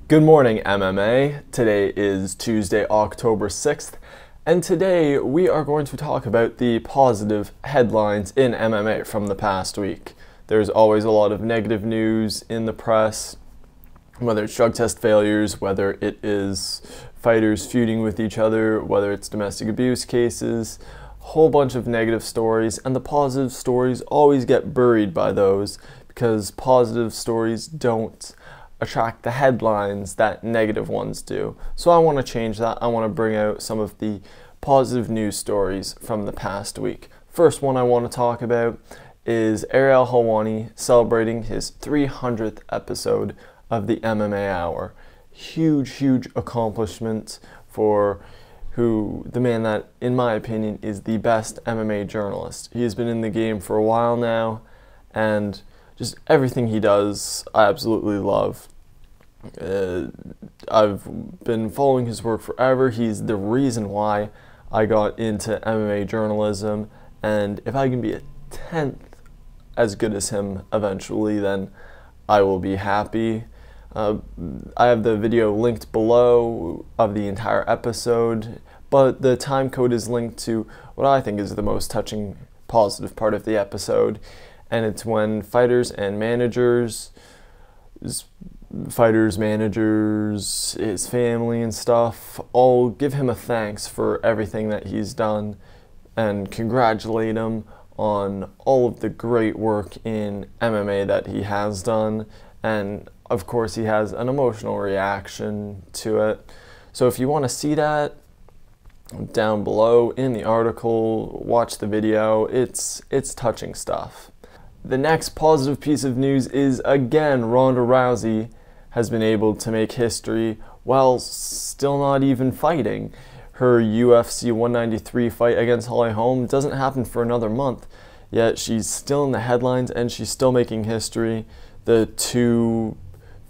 Good morning, MMA. Today is Tuesday, October 6th, and today we are going to talk about the positive headlines in MMA from the past week. There's always a lot of negative news in the press, whether it's drug test failures, whether it is fighters feuding with each other, whether it's domestic abuse cases, a whole bunch of negative stories, and the positive stories always get buried by those because positive stories don't attract the headlines that negative ones do. So I want to change that. I want to bring out some of the positive news stories from the past week. First one I want to talk about is Ariel Helwani celebrating his 300th episode of the MMA Hour. Huge accomplishment for the man that, in my opinion, is the best MMA journalist. He has been in the game for a while now, and just everything he does, I absolutely love. I've been following his work forever. He's the reason why I got into MMA journalism, and if I can be a 10th as good as him eventually, then I will be happy. I have the video linked below of the entire episode, but the time code is linked to what I think is the most touching, positive part of the episode. And it's when fighters, managers, his family and stuff, all give him a thanks for everything that he's done and congratulate him on all of the great work in MMA that he has done. And of course he has an emotional reaction to it. So if you want to see that, down below in the article, watch the video. It's touching stuff. The next positive piece of news is, again, Ronda Rousey has been able to make history while still not even fighting. Her UFC 193 fight against Holly Holm doesn't happen for another month, yet she's still in the headlines and she's still making history. The two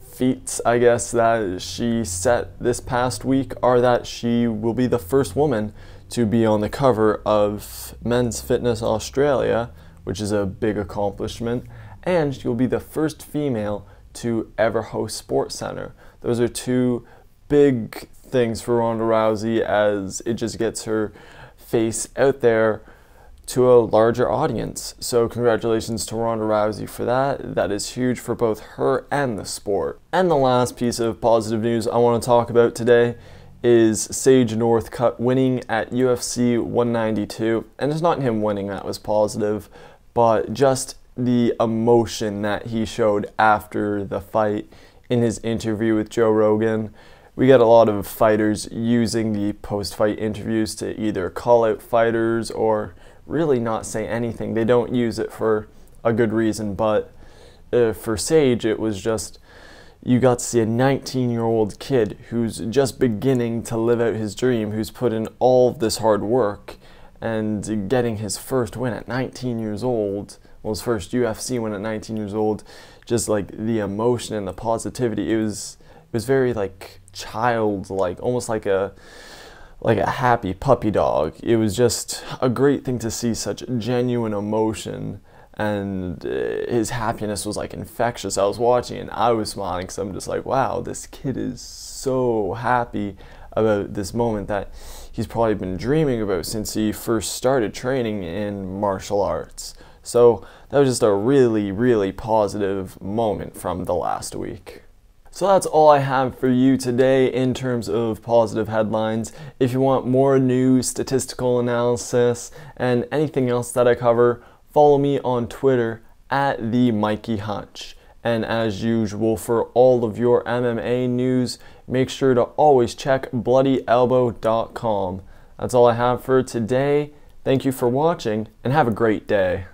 feats, I guess, that she set this past week are that she will be the first woman to be on the cover of Men's Fitness Australia, which is a big accomplishment, and she will be the first female to ever host SportsCenter. Those are two big things for Ronda Rousey, as it just gets her face out there to a larger audience. So congratulations to Ronda Rousey for that. That is huge for both her and the sport. And the last piece of positive news I want to talk about today is Sage Northcutt winning at UFC 192. And it's not him winning that was positive, but just the emotion that he showed after the fight in his interview with Joe Rogan. We get a lot of fighters using the post-fight interviews to either call out fighters or really not say anything. They don't use it for a good reason, but for Sage, it was just, you got to see a 19-year-old kid who's just beginning to live out his dream, who's put in all of this hard work, and getting his first win at 19 years old, well, his first UFC win at 19 years old, just like the emotion and the positivity, it was very like childlike, almost like a happy puppy dog. It was just a great thing to see such genuine emotion, and his happiness was like infectious. I was watching and I was smiling because I'm just like, wow, this kid is so happy about this moment that he's probably been dreaming about since he first started training in martial arts. So that was just a really positive moment from the last week. So that's all I have for you today in terms of positive headlines. If you want more news, statistical analysis, and anything else that I cover, follow me on Twitter at @TheMikeyHunch. And as usual, for all of your MMA news, make sure to always check bloodyelbow.com. That's all I have for today. Thank you for watching, and have a great day.